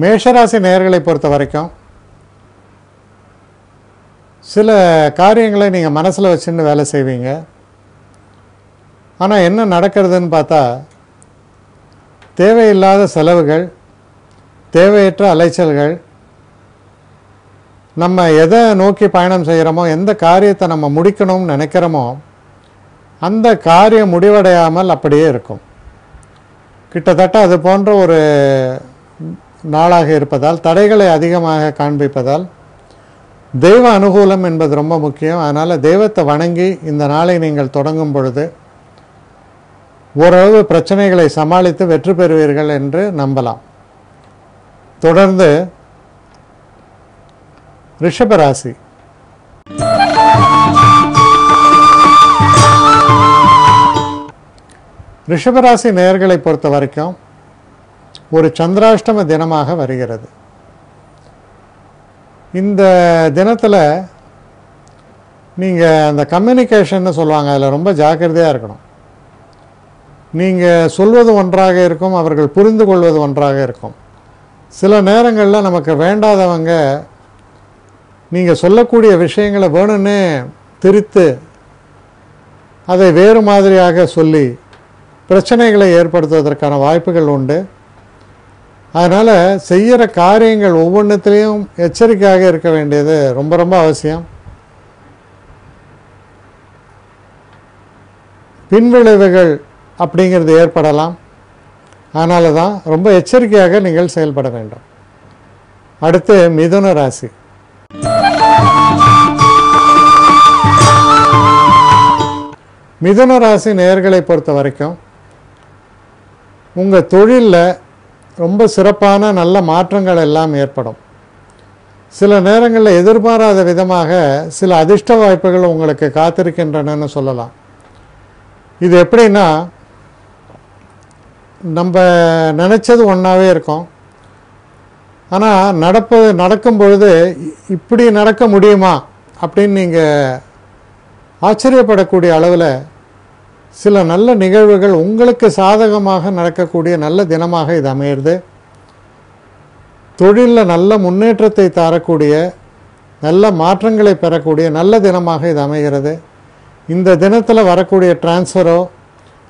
மேஷராசி நேயர்களை பொறுத்த வரைக்கும் சில காரியங்களை நீங்கள் மனசில் வச்சுன்னு வேலை செய்வீங்க. ஆனால் என்ன நடக்கிறதுன்னு பார்த்தா தேவையில்லாத செலவுகள், தேவையற்ற அலைச்சல்கள், நம்ம எதை நோக்கி பயணம் செய்கிறோமோ, எந்த காரியத்தை நம்ம முடிக்கணும்னு நினைக்கிறோமோ அந்த காரியம் முடிவடையாமல் அப்படியே இருக்கும். கிட்டத்தட்ட அது போன்ற ஒரு நாளாக இருப்பதால், தடைகளை அதிகமாக காண்பிப்பதால் தெய்வ அனுகூலம் என்பது ரொம்ப முக்கியம். அதனால் தெய்வத்தை வணங்கி இந்த நாளை நீங்கள் தொடங்கும் பொழுது ஓரளவு பிரச்சனைகளை சமாளித்து வெற்றி பெறுவீர்கள் என்று நம்பலாம். தொடர்ந்து ரிஷபராசி. ரிஷபராசி நேயர்களை பொறுத்த வரைக்கும் ஒரு சந்திராஷ்டம தினமாக வருகிறது. இந்த தினத்தில் நீங்கள் அந்த கம்யூனிகேஷன்னு சொல்லுவாங்க, அதில் ரொம்ப ஜாக்கிரதையாக இருக்கணும். நீங்கள் சொல்வது ஒன்றாக இருக்கும், அவர்கள் புரிந்து கொள்வது ஒன்றாக இருக்கும். சில நேரங்களில் நமக்கு வேண்டாதவங்க நீங்கள் சொல்லக்கூடிய விஷயங்களை வேணும்னே திரித்து அதை வேறு மாதிரியாக சொல்லி பிரச்சனைகளை ஏற்படுத்துவதற்கான வாய்ப்புகள் உண்டு. அதனால் செய்கிற காரியங்கள் ஒவ்வொன்றத்துலேயும் எச்சரிக்கையாக இருக்க வேண்டியது ரொம்ப ரொம்ப அவசியம். பின்விளைவுகள் அப்படிங்கிறது ஏற்படலாம். அதனால தான் ரொம்ப எச்சரிக்கையாக நீங்கள் செயல்பட வேண்டும். அடுத்து மிதுன ராசி. மிதுன ராசி நேயர்களை பொறுத்த வரைக்கும் உங்கள் தொழிலில் ரொம்ப சிறப்பான நல்ல மாற்றங்கள் எல்லாம் ஏற்படும். சில நேரங்களில் எதிர்பாராத விதமாக சில அதிர்ஷ்ட வாய்ப்புகள் உங்களுக்கு காத்திருக்கின்றனன்னு சொல்லலாம். இது எப்படின்னா, நம்ம நினச்சது ஒன்றாவே இருக்கும், ஆனால் நடக்கும் பொழுது இப்படி நடக்க முடியுமா அப்படின்னு நீங்கள் ஆச்சரியப்படக்கூடிய அளவில் சில நல்ல நிகழ்வுகள் உங்களுக்கு சாதகமாக நடக்கக்கூடிய நல்ல தினமாக இது அமையிறது. தொழிலில் நல்ல முன்னேற்றத்தை தரக்கூடிய நல்ல மாற்றங்களை பெறக்கூடிய நல்ல தினமாக இது அமைகிறது. இந்த தினத்தில் வரக்கூடிய டிரான்ஸ்ஃபரோ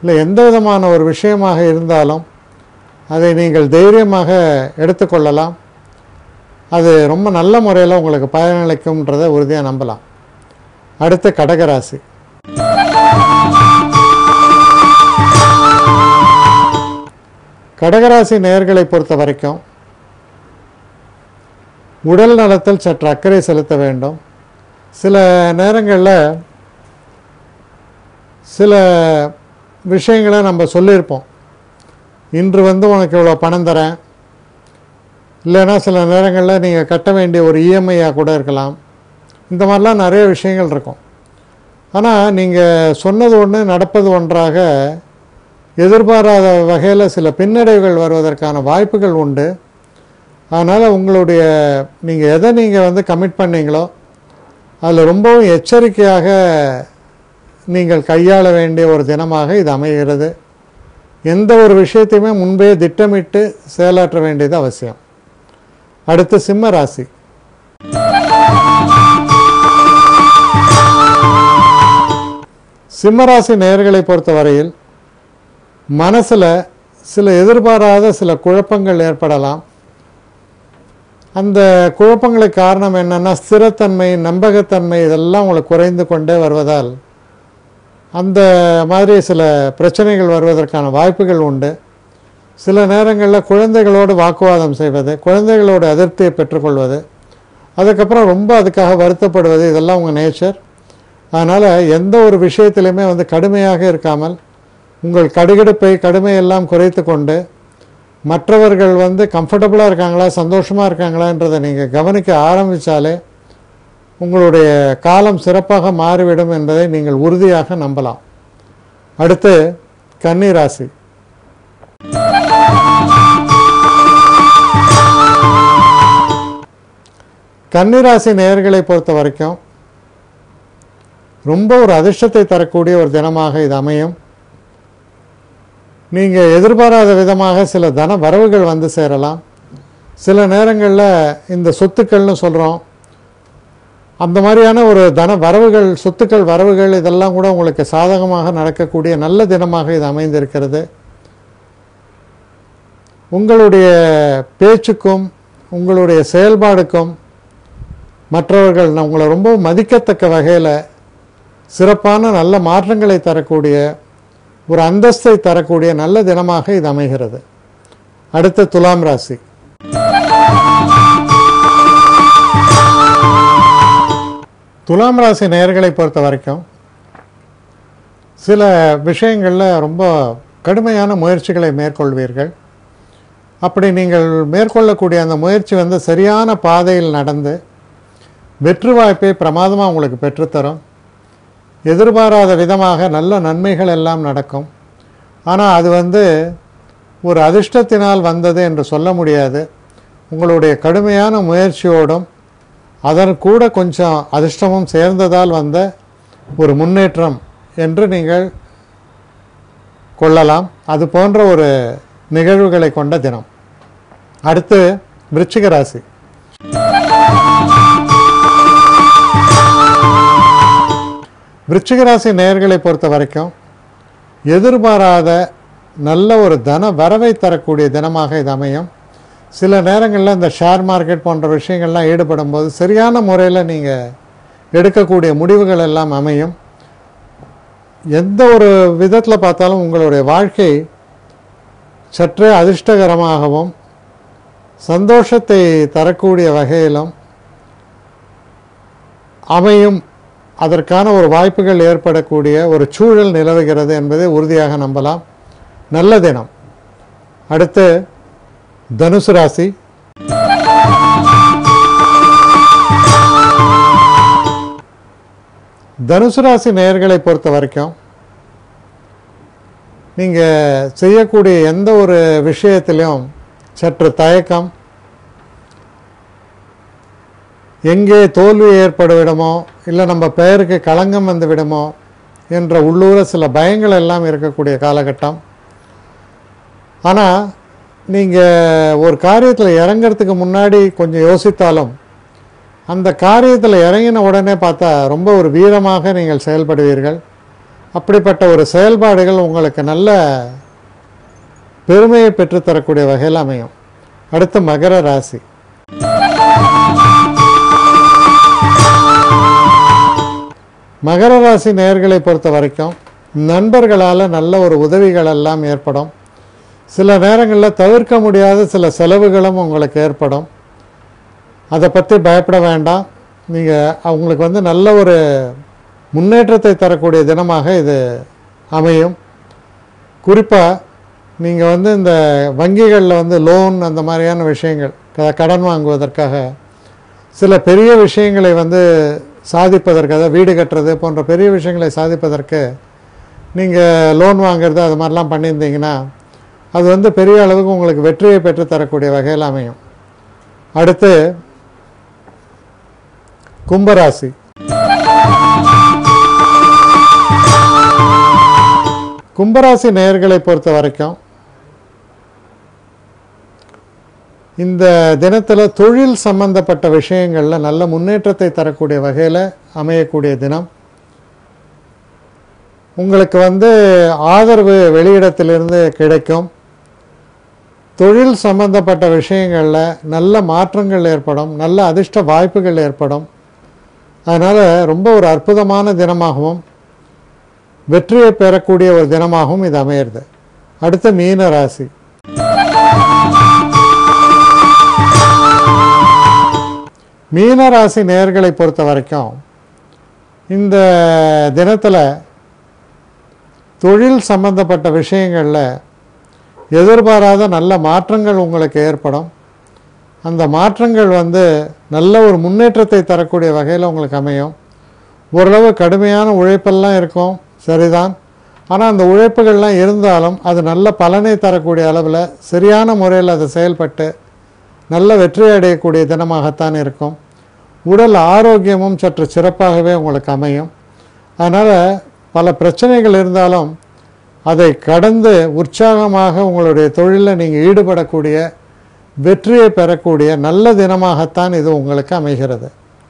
இல்லை எந்த விதமான ஒரு விஷயமாக இருந்தாலும் அதை நீங்கள் தைரியமாக எடுத்துக்கொள்ளலாம். அது ரொம்ப நல்ல முறையில் உங்களுக்கு பயனளிக்கும்ன்றதை உறுதியாக நம்பலாம். அடுத்து கடகராசி. கடகராசி நேயர்களை பொறுத்த வரைக்கும் உடல் நலத்தில் சற்று அக்கறை செலுத்த வேண்டும். சில நேரங்களில் சில விஷயங்களை நம்ம சொல்லியிருப்போம், இன்று உனக்கு இவ்வளோ பணம் தரேன், இல்லைன்னா சில நேரங்களில் நீங்கள் கட்ட வேண்டிய ஒரு இஎம்ஐயாக கூட இருக்கலாம். இந்த மாதிரிலாம் நிறைய விஷயங்கள் இருக்கும். ஆனால் நீங்கள் சொன்னது ஒன்று நடப்பது ஒன்றாக எதிர்பாராத வகையில் சில பின்னடைவுகள் வருவதற்கான வாய்ப்புகள் உண்டு. அதனால் உங்களுடைய நீங்கள் எதை கமிட் பண்ணீங்களோ அதில் ரொம்பவும் எச்சரிக்கையாக நீங்கள் கையாள வேண்டிய ஒரு தினமாக இது அமைகிறது. எந்த ஒரு விஷயத்தையுமே முன்பே திட்டமிட்டு செயலாற்ற வேண்டியது அவசியம். அடுத்து சிம்ம ராசி. சிம்மராசி நேயர்களை பொறுத்தவரையில் மனசில் சில எதிர்பாராத சில குழப்பங்கள் ஏற்படலாம். அந்த குழப்பங்களுக்கு காரணம் என்னென்னா, ஸ்திரத்தன்மை, நம்பகத்தன்மை இதெல்லாம் உங்களுக்கு குறைந்து கொண்டே வருவதால் அந்த மாதிரி சில பிரச்சனைகள் வருவதற்கான வாய்ப்புகள் உண்டு. சில நேரங்களில் குழந்தைகளோடு வாக்குவாதம் செய்வது, குழந்தைகளோட அதிருப்தியை பெற்றுக்கொள்வது, அதுக்கப்புறம் ரொம்ப அதுக்காக வருத்தப்படுவது, இதெல்லாம் உங்கள் நேச்சர். அதனால் எந்த ஒரு விஷயத்திலையுமே கடுமையாக இருக்காமல் உங்கள் கடுகடுப்பை கடுமையெல்லாம் குறைத்து கொண்டு மற்றவர்கள் கம்ஃபர்டபுளாக இருக்காங்களா, சந்தோஷமாக இருக்காங்களான்றதை நீங்கள் கவனிக்க ஆரம்பித்தாலே உங்களுடைய காலம் சிறப்பாக மாறிவிடும் என்பதை நீங்கள் உறுதியாக நம்பலாம். அடுத்து கன்னி ராசி. கன்னி ராசி நேயர்களை பொறுத்த வரைக்கும் ரொம்ப ஒரு அதிர்ஷ்டத்தை தரக்கூடிய ஒரு தினமாக இது அமையும். நீங்கள் எதிர்பாராத விதமாக சில தன வரவுகள் சேரலாம். சில நேரங்களில் இந்த சொத்துக்கள்னு சொல்கிறோம், அந்த மாதிரியான ஒரு தன வரவுகள், சொத்துக்கள் வரவுகள் இதெல்லாம் கூட உங்களுக்கு சாதகமாக நடக்கக்கூடிய நல்ல தினமாக இது அமைந்திருக்கிறது. உங்களுடைய பேச்சுக்கும் உங்களுடைய செயல்பாடுக்கும் மற்றவர்கள் உங்களை ரொம்ப மதிக்கத்தக்க வகையில் சிறப்பான நல்ல மாற்றங்களை தரக்கூடிய ஒரு அந்தஸ்தை தரக்கூடிய நல்ல தினமாக இது அமைகிறது. அடுத்த துலாம் ராசி. துலாம் ராசி நேயர்களை பொறுத்த வரைக்கும் சில விஷயங்களில் ரொம்ப கடுமையான முயற்சிகளை மேற்கொள்வீர்கள். அப்படி நீங்கள் மேற்கொள்ளக்கூடிய அந்த முயற்சி சரியான பாதையில் நடந்து வெற்றி வாய்ப்பை பிரமாதமாக உங்களுக்கு பெற்றுத்தரும். எதிர்பாராத விதமாக நல்ல நன்மைகள் எல்லாம் நடக்கும். ஆனால் அது ஒரு அதிர்ஷ்டத்தினால் வந்தது என்று சொல்ல முடியாது. உங்களுடைய கடுமையான முயற்சியோடும் அதன் கூட கொஞ்சம் அதிர்ஷ்டமும் சேர்ந்ததால் வந்த ஒரு முன்னேற்றம் என்று நீங்கள் கொள்ளலாம். அது போன்ற ஒரு நிகழ்வுகளை கொண்ட தினம். அடுத்து விருச்சிக ராசி. விருச்சிக ராசி நேயர்களை பொறுத்த வரைக்கும் எதிர்பாராத நல்ல ஒரு தன வரவை தரக்கூடிய தினமாக இது அமையும். சில நேரங்களில் இந்த ஷேர் மார்க்கெட் போன்ற விஷயங்கள்லாம் ஈடுபடும் போது சரியான முறையில் நீங்கள் எடுக்கக்கூடிய முடிவுகள் எல்லாம் அமையும். எந்த ஒரு விதத்தில் பார்த்தாலும் உங்களுடைய வாழ்க்கை சற்றே அதிர்ஷ்டகரமாகவும் சந்தோஷத்தை தரக்கூடிய வகையிலும் அமையும். அதற்கான ஒரு வாய்ப்புகள் ஏற்படக்கூடிய ஒரு சூழல் நிலவுகிறது என்பதை உறுதியாக நம்பலாம். நல்ல தினம். அடுத்து தனுசு ராசி. தனுசு ராசி நேயர்களை பொறுத்த வரைக்கும் நீங்கள் செய்யக்கூடிய எந்த ஒரு விஷயத்திலும் சற்று தயக்கம், எங்கே தோல்வி ஏற்படுவிடுமோ இல்லை நம்ம பெயருக்கு களங்கம் வந்து விடுமோ என்ற உள்ளூர சில பயங்கள் எல்லாம் இருக்கக்கூடிய காலகட்டம். ஆனால் நீங்கள் ஒரு காரியத்தில் இறங்கிறதுக்கு முன்னாடி கொஞ்சம் யோசித்தாலும் அந்த காரியத்தில் இறங்கின உடனே பார்த்தா ரொம்ப ஒரு வீரமாக நீங்கள் செயல்படுவீர்கள். அப்படிப்பட்ட ஒரு செயல்பாடுகள் உங்களுக்கு நல்ல பெருமையை பெற்றுத்தரக்கூடிய வகையில் அமையும். அடுத்து மகர ராசி. மகர ராசி நேயர்களை பொறுத்த வரைக்கும் நண்பர்களால் நல்ல ஒரு உதவிகள் எல்லாம் ஏற்படும். சில நேரங்களில் தவிர்க்க முடியாத சில செலவுகளும் உங்களுக்கு ஏற்படும். அதை பற்றி பயப்பட வேண்டாம். நீங்கள் அவங்களுக்கு நல்ல ஒரு முன்னேற்றத்தை தரக்கூடிய தினமாக இது அமையும். குறிப்பாக நீங்கள் இந்த வங்கிகளில் லோன் அந்த மாதிரியான விஷயங்கள், கடன் வாங்குவதற்காக சில பெரிய விஷயங்களை சாதிப்பதற்கு, அதாவது வீடு கட்டுறது போன்ற பெரிய விஷயங்களை சாதிப்பதற்கு நீங்கள் லோன் வாங்கிறது அது மாதிரிலாம் பண்ணியிருந்தீங்கன்னா அது பெரிய அளவுக்கு உங்களுக்கு வெற்றியை பெற்று தரக்கூடிய வகையில் அமையும். அடுத்து கும்பராசி. கும்பராசி நேயர்களை பொறுத்த வரைக்கும் இந்த தினத்தில் தொழில் சம்பந்தப்பட்ட விஷயங்களில் நல்ல முன்னேற்றத்தை தரக்கூடிய வகையில் அமையக்கூடிய தினம். உங்களுக்கு ஆதரவு வெளியிடத்திலிருந்து கிடைக்கும். தொழில் சம்பந்தப்பட்ட விஷயங்களில் நல்ல மாற்றங்கள் ஏற்படும், நல்ல அதிர்ஷ்ட வாய்ப்புகள் ஏற்படும். அதனால் ரொம்ப ஒரு அற்புதமான தினமாகவும் வெற்றியை பெறக்கூடிய ஒரு தினமாகவும் இது அமையிறது. அடுத்த மீன ராசி. மீன ராசி நேயர்களை பொறுத்த வரைக்கும் இந்த தினத்தில் தொழில் சம்பந்தப்பட்ட விஷயங்களில் எதிர்பாராத நல்ல மாற்றங்கள் உங்களுக்கு ஏற்படும். அந்த மாற்றங்கள் நல்ல ஒரு முன்னேற்றத்தை தரக்கூடிய வகையில் உங்களுக்கு அமையும். ஓரளவு கடுமையான உழைப்பெல்லாம் இருக்கும், சரிதான். ஆனால் அந்த உழைப்புகள்லாம் இருந்தாலும் அது நல்ல பலனை தரக்கூடிய அளவில் சரியான முறையில் அதை செயல்பட்டு நல்ல வெற்றி அடையக்கூடிய தினமாகத்தான் இருக்கும். உடல் ஆரோக்கியமும் சற்று சிறப்பாகவே உங்களுக்கு அமையும். அதனால் பல பிரச்சனைகள் இருந்தாலும் அதை கடந்து உற்சாகமாக உங்களுடைய தொழிலில் நீங்கள் ஈடுபடக்கூடிய வெற்றியை பெறக்கூடிய நல்ல தினமாகத்தான் இது உங்களுக்கு அமைகிறது.